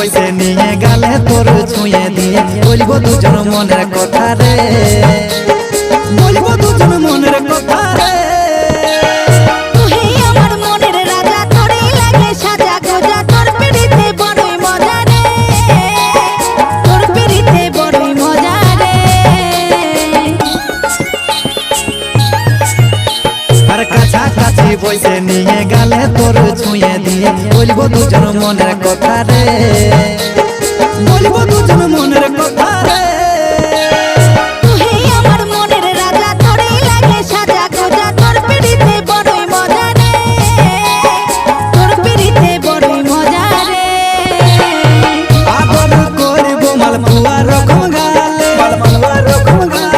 বইসে নিয়ে গালে তোর ছুঁয়ে দিয়ে বলবো দুজন মনের কথা রে, বলবো দুজন মনের কথা রে। তুই আমার মনের রাজা, তোরে লাগে সাজা গোজা, তোর পিড়িতে বড়ই মজা রে, তোর পিড়িতে বড়ই মজা রে। আর কাছাকাছি বইসে নিয়ে গালে তোর ছুঁয়ে দিয়ে বলবো দুজন মনের কথা রে, বলবো